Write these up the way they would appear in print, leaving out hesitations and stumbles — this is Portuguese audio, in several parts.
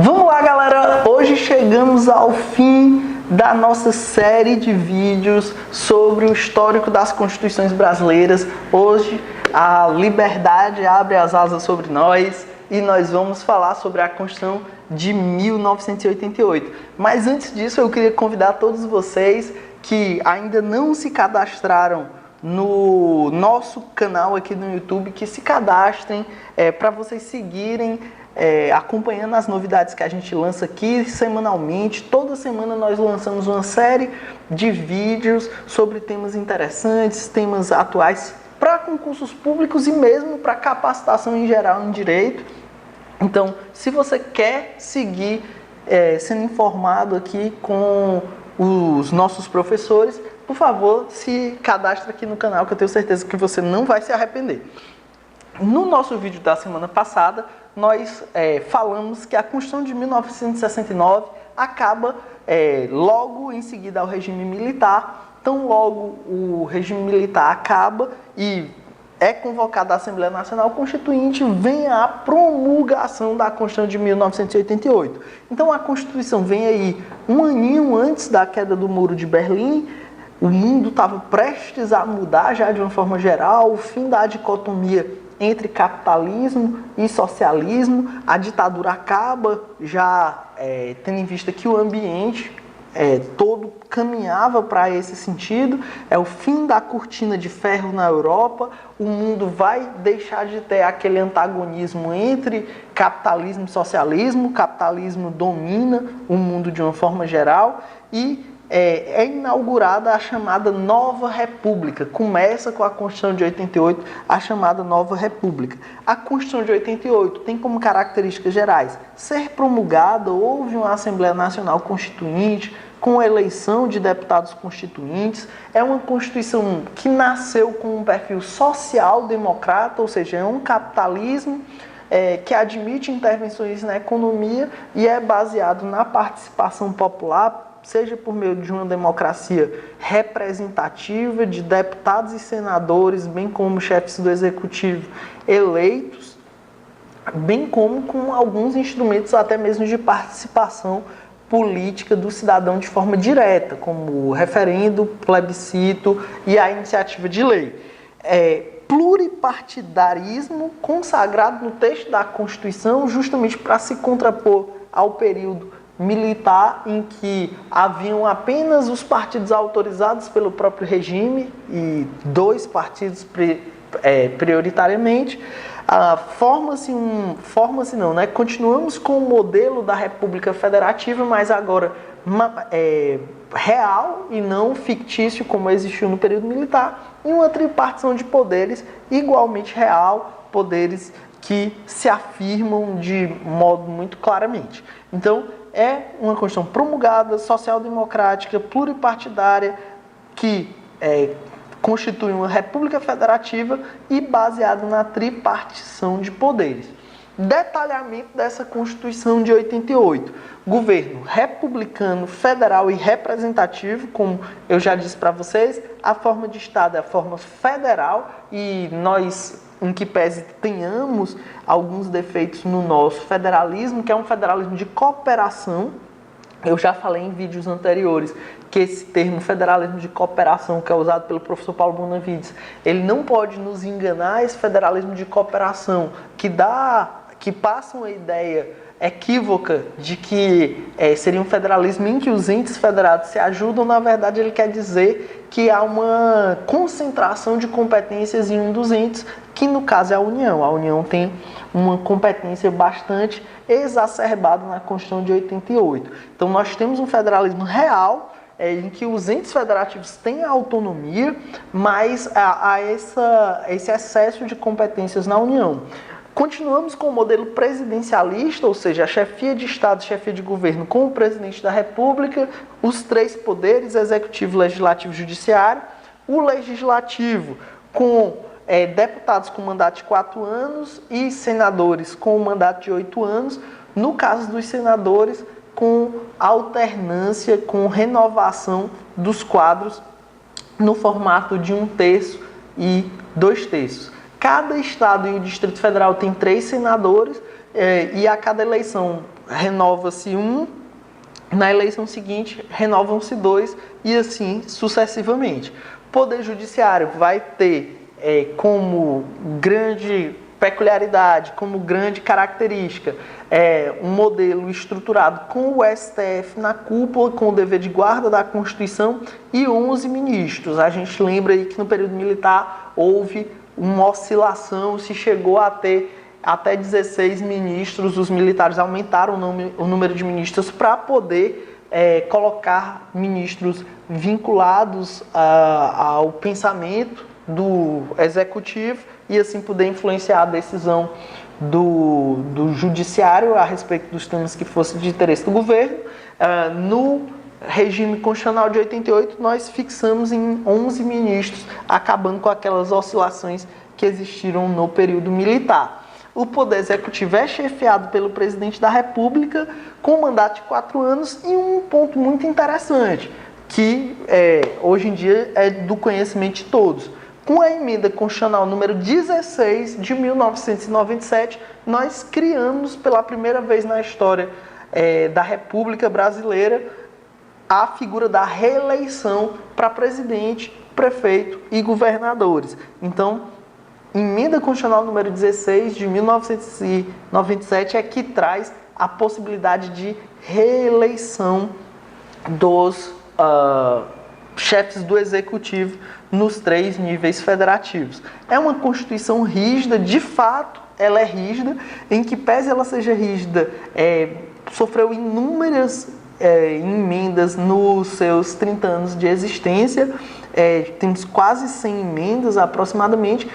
Vamos lá, galera! Hoje chegamos ao fim da nossa série de vídeos sobre o histórico das constituições brasileiras. Hoje a liberdade abre as asas sobre nós e nós vamos falar sobre a Constituição de 1988. Mas antes disso, eu queria convidar todos vocês que ainda não se cadastraram no nosso canal aqui no YouTube, que se cadastrem para vocês seguirem acompanhando as novidades que a gente lança aqui semanalmente. Toda semana nós lançamos uma série de vídeos sobre temas interessantes, temas atuais para concursos públicos e mesmo para capacitação em geral em direito. Então, se você quer seguir sendo informado aqui com os nossos professores, por favor, se cadastre aqui no canal, que eu tenho certeza que você não vai se arrepender. No nosso vídeo da semana passada, nós falamos que a Constituição de 1969 acaba logo em seguida ao regime militar. Então, logo o regime militar acaba e é convocada a Assembleia Nacional Constituinte, vem a promulgação da Constituição de 1988. Então, a Constituição vem aí um aninho antes da queda do Muro de Berlim. O mundo estava prestes a mudar já de uma forma geral, o fim da dicotomia entre capitalismo e socialismo, a ditadura acaba, já tendo em vista que o ambiente todo caminhava para esse sentido, é o fim da cortina de ferro na Europa, o mundo vai deixar de ter aquele antagonismo entre capitalismo e socialismo, o capitalismo domina o mundo de uma forma geral e é inaugurada a chamada Nova República. Começa com a Constituição de 88, a chamada Nova República. A Constituição de 88 tem como características gerais ser promulgada, houve uma Assembleia Nacional Constituinte, com eleição de deputados constituintes. É uma Constituição que nasceu com um perfil social-democrata, ou seja, é um capitalismo que admite intervenções na economia e é baseado na participação popular, seja por meio de uma democracia representativa, de deputados e senadores, bem como chefes do executivo eleitos, bem como com alguns instrumentos até mesmo de participação política do cidadão de forma direta, como o referendo, plebiscito e a iniciativa de lei. Pluripartidarismo consagrado no texto da Constituição justamente para se contrapor ao período militar em que haviam apenas os partidos autorizados pelo próprio regime e dois partidos prioritariamente. Continuamos com o modelo da República Federativa, mas agora real e não fictício como existiu no período militar, e uma tripartição de poderes igualmente real, poderes que se afirmam de modo muito claramente. Então, é uma Constituição promulgada, social-democrática, pluripartidária, que constitui uma república federativa e baseada na tripartição de poderes. Detalhamento dessa Constituição de 88. Governo republicano, federal e representativo, como eu já disse para vocês, a forma de Estado é a forma federal e nós, em que pese tenhamos alguns defeitos no nosso federalismo, que é um federalismo de cooperação. Eu já falei em vídeos anteriores que esse termo federalismo de cooperação, que é usado pelo professor Paulo Bonavides, ele não pode nos enganar. Esse federalismo de cooperação que passa uma ideia equívoca de que seria um federalismo em que os entes federados se ajudam. Na verdade, ele quer dizer que há uma concentração de competências em um dos entes, que no caso é a União. A União tem uma competência bastante exacerbada na Constituição de 88. Então, nós temos um federalismo real, em que os entes federativos têm autonomia, mas há esse excesso de competências na União. Continuamos com o modelo presidencialista, ou seja, a chefia de Estado e chefia de governo com o presidente da República, os três poderes, executivo, legislativo e judiciário. O legislativo com deputados com mandato de 4 anos e senadores com mandato de 8 anos. No caso dos senadores, com alternância, com renovação dos quadros no formato de 1/3 e 2/3. Cada estado e o Distrito Federal tem 3 senadores e a cada eleição renova-se um, na eleição seguinte renovam-se dois e assim sucessivamente. O Poder Judiciário vai ter como grande peculiaridade, como grande característica, um modelo estruturado com o STF na cúpula, com o dever de guarda da Constituição e 11 ministros. A gente lembra aí que no período militar houve uma oscilação, se chegou a ter até 16 ministros, os militares aumentaram o número de ministros para poder colocar ministros vinculados ao pensamento do executivo e assim poder influenciar a decisão do judiciário a respeito dos temas que fossem de interesse do governo. No regime constitucional de 88, nós fixamos em 11 ministros, acabando com aquelas oscilações que existiram no período militar. O Poder Executivo é chefiado pelo Presidente da República com mandato de 4 anos e um ponto muito interessante, que hoje em dia é do conhecimento de todos. Com a emenda constitucional número 16 de 1997, nós criamos pela primeira vez na história da República Brasileira a figura da reeleição para presidente, prefeito e governadores. Então, emenda constitucional número 16 de 1997 é que traz a possibilidade de reeleição dos chefes do executivo nos 3 níveis federativos. É uma Constituição rígida, de fato ela é rígida, em que pese ela seja rígida, sofreu inúmeras emendas nos seus 30 anos de existência, temos quase 100 emendas aproximadamente,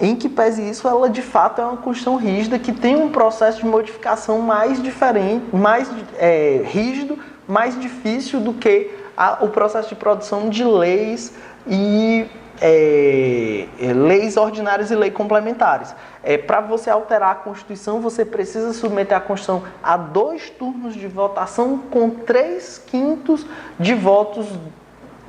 em que pese isso, ela de fato é uma Constituição rígida que tem um processo de modificação mais diferente, mais rígido, mais difícil do que o processo de produção de leis e leis ordinárias e leis complementares. Para você alterar a Constituição, você precisa submeter a Constituição a 2 turnos de votação com 3/5 de votos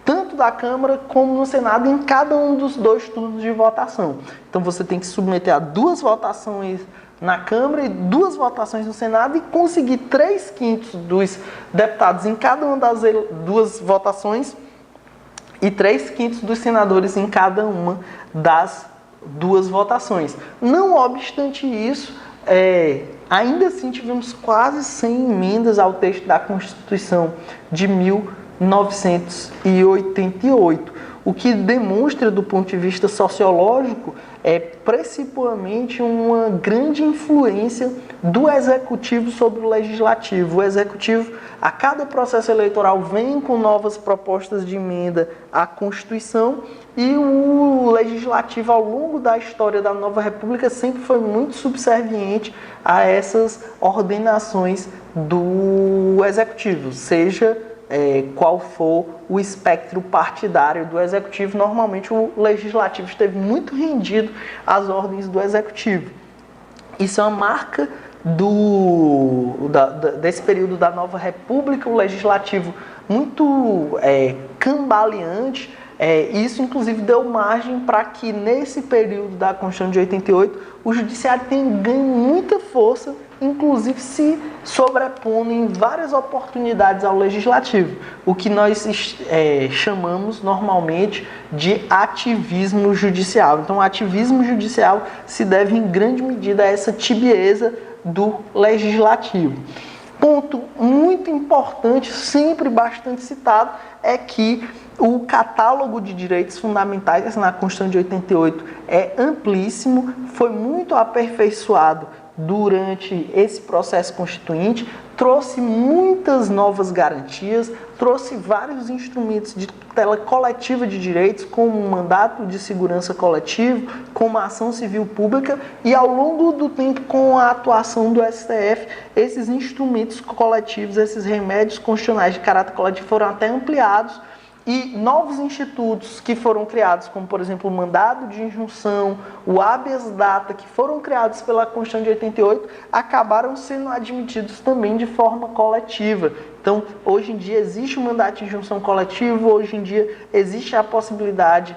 tanto da Câmara como no Senado em cada um dos 2 turnos de votação. Então você tem que submeter a 2 votações na Câmara e 2 votações no Senado e conseguir 3/5 dos deputados em cada uma das 2 votações e 3/5 dos senadores em cada uma das 2 votações. Não obstante isso, ainda assim tivemos quase 100 emendas ao texto da Constituição de 1988, o que demonstra, do ponto de vista sociológico, principalmente uma grande influência do Executivo sobre o Legislativo. O Executivo, a cada processo eleitoral, vem com novas propostas de emenda à Constituição e o Legislativo, ao longo da história da nova República, sempre foi muito subserviente a essas ordenações do Executivo, seja qual for o espectro partidário do Executivo. Normalmente o Legislativo esteve muito rendido às ordens do Executivo. Isso é uma marca desse período da nova República, o Legislativo muito cambaleante. Isso, inclusive, deu margem para que, nesse período da Constituição de 88, o Judiciário tenha ganho muita força, inclusive se sobrepondo em várias oportunidades ao Legislativo, o que nós chamamos normalmente de ativismo judicial. Então, o ativismo judicial se deve em grande medida a essa tibieza do Legislativo. Ponto muito importante, sempre bastante citado, é que o catálogo de direitos fundamentais na Constituição de 88 é amplíssimo, foi muito aperfeiçoado durante esse processo constituinte, trouxe muitas novas garantias, trouxe vários instrumentos de tutela coletiva de direitos, como o mandato de segurança coletivo, como a ação civil pública, e ao longo do tempo, com a atuação do STF, esses instrumentos coletivos, esses remédios constitucionais de caráter coletivo foram até ampliados, e novos institutos que foram criados, como, por exemplo, o mandado de injunção, o habeas data, que foram criados pela Constituição de 88, acabaram sendo admitidos também de forma coletiva. Então, hoje em dia existe o mandato de injunção coletivo, hoje em dia existe a possibilidade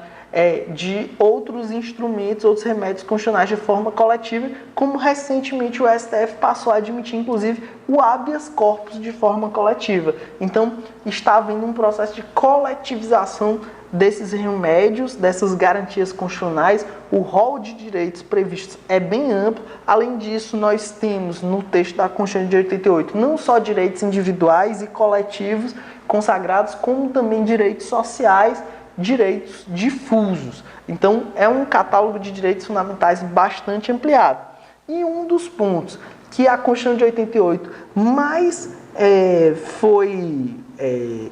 de outros instrumentos, outros remédios constitucionais de forma coletiva, como recentemente o STF passou a admitir, inclusive, o habeas corpus de forma coletiva. Então, está havendo um processo de coletivização desses remédios, dessas garantias constitucionais. O rol de direitos previstos é bem amplo. Além disso, nós temos no texto da Constituição de 88 não só direitos individuais e coletivos consagrados, como também direitos sociais, direitos difusos. Então, é um catálogo de direitos fundamentais bastante ampliado. E um dos pontos que a Constituição de 88 mais foi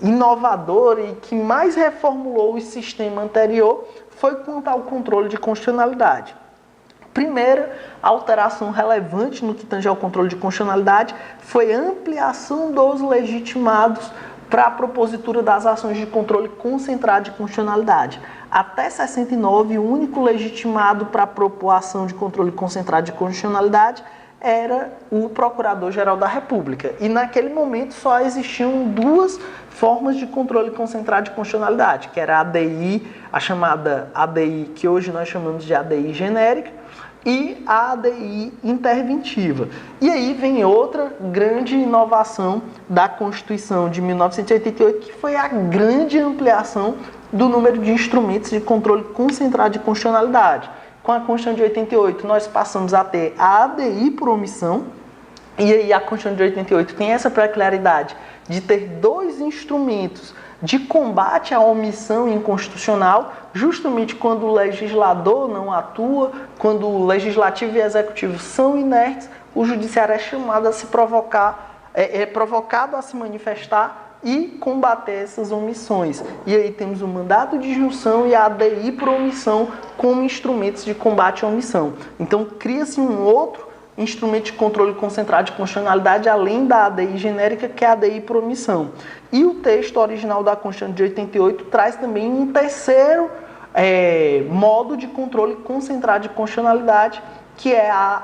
inovadora e que mais reformulou o sistema anterior foi quanto ao controle de constitucionalidade. Primeira alteração relevante no que tange ao controle de constitucionalidade foi a ampliação dos legitimados para a propositura das ações de controle concentrado de constitucionalidade. Até 69, o único legitimado para propor a ação de controle concentrado de constitucionalidade era o Procurador-Geral da República. E naquele momento só existiam duas formas de controle concentrado de constitucionalidade, que era a ADI, a chamada ADI, que hoje nós chamamos de ADI genérica, e a ADI interventiva. E aí vem outra grande inovação da Constituição de 1988, que foi a grande ampliação do número de instrumentos de controle concentrado de constitucionalidade. Com a Constituição de 88, nós passamos a ter a ADI por omissão, e aí a Constituição de 88 tem essa peculiaridade de ter dois instrumentos de combate à omissão inconstitucional, justamente quando o legislador não atua, quando o legislativo e o executivo são inertes, o judiciário é chamado a se provocar, é provocado a se manifestar e combater essas omissões. E aí temos o mandado de injunção e a ADI por omissão como instrumentos de combate à omissão. Então cria-se um outro instrumento de controle concentrado de constitucionalidade, além da ADI genérica, que é a ADI por omissão. E o texto original da Constituição de 88 traz também um terceiro modo de controle concentrado de constitucionalidade, que é a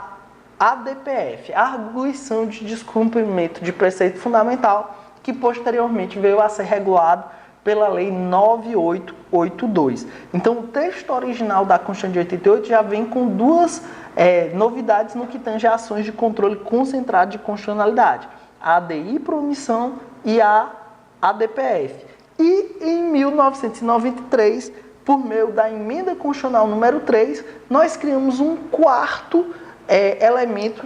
ADPF, a Arguição de Descumprimento de Preceito Fundamental, que posteriormente veio a ser regulado pela Lei 9882. Então, o texto original da Constituição de 88 já vem com duas novidades no que tange a ações de controle concentrado de constitucionalidade: a ADI por omissão e a ADPF. E em 1993, por meio da Emenda Constitucional número 3, nós criamos um quarto elemento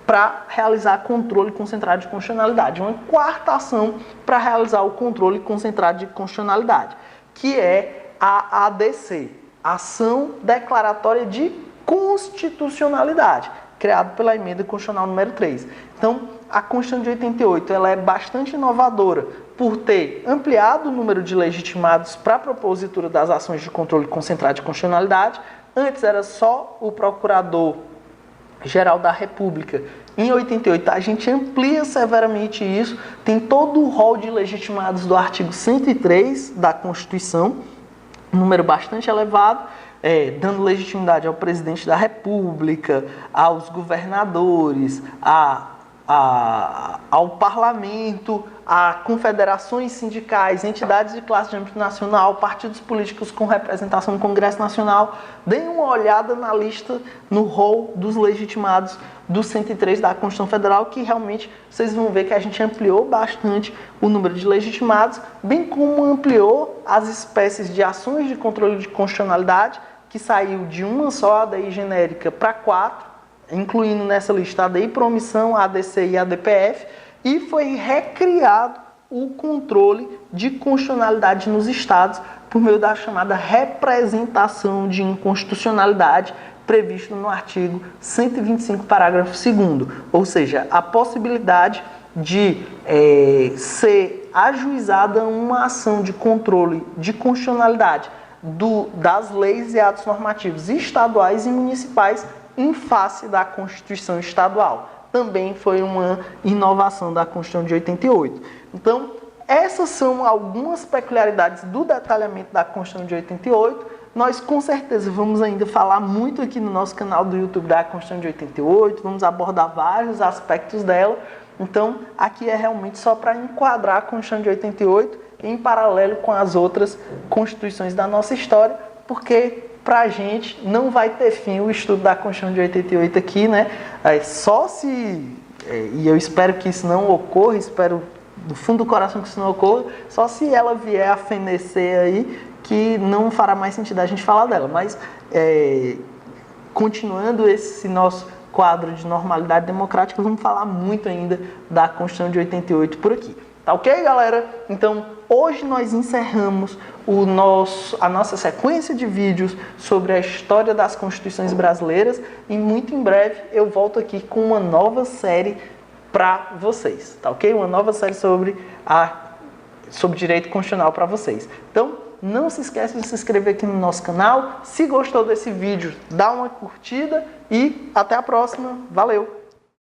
para realizar controle concentrado de constitucionalidade, uma quarta ação para realizar o controle concentrado de constitucionalidade, que é a ADC, Ação Declaratória de Constitucionalidade, criado pela Emenda Constitucional número 3. Então, a Constituição de 88 ela é bastante inovadora por ter ampliado o número de legitimados para a propositura das ações de controle concentrado de constitucionalidade. Antes era só o Procurador-Geral da República. Em 88 a gente amplia severamente isso, tem todo o rol de legitimados do artigo 103 da Constituição, um número bastante elevado, dando legitimidade ao presidente da República, aos governadores, ao parlamento, a confederações sindicais, entidades de classe de âmbito nacional, partidos políticos com representação no Congresso Nacional. Deem uma olhada na lista, no rol dos legitimados do 103 da Constituição Federal, que realmente vocês vão ver que a gente ampliou bastante o número de legitimados, bem como ampliou as espécies de ações de controle de constitucionalidade, que saiu de uma só ADI genérica para 4, incluindo nessa lista a ADI por omissão, a ADC e a ADPF, e foi recriado o controle de constitucionalidade nos estados por meio da chamada representação de inconstitucionalidade previsto no artigo 125, parágrafo 2º, ou seja, a possibilidade de ser ajuizada uma ação de controle de constitucionalidade das leis e atos normativos estaduais e municipais em face da Constituição Estadual. Também foi uma inovação da Constituição de 88. Então, essas são algumas peculiaridades do detalhamento da Constituição de 88. Nós, com certeza, vamos ainda falar muito aqui no nosso canal do YouTube da Constituição de 88, vamos abordar vários aspectos dela. Então, aqui é realmente só para enquadrar a Constituição de 88 em paralelo com as outras constituições da nossa história, porque pra gente não vai ter fim o estudo da Constituição de 88 aqui, né? Só se, e eu espero que isso não ocorra, espero do fundo do coração que isso não ocorra, só se ela vier a fenecer aí, que não fará mais sentido a gente falar dela. Mas, continuando esse nosso quadro de normalidade democrática, vamos falar muito ainda da Constituição de 88 por aqui. Tá ok, galera? Então, hoje nós encerramos a nossa sequência de vídeos sobre a história das constituições brasileiras e muito em breve eu volto aqui com uma nova série para vocês, tá ok? Uma nova série sobre direito constitucional para vocês. Então, não se esqueça de se inscrever aqui no nosso canal. Se gostou desse vídeo, dá uma curtida e até a próxima. Valeu!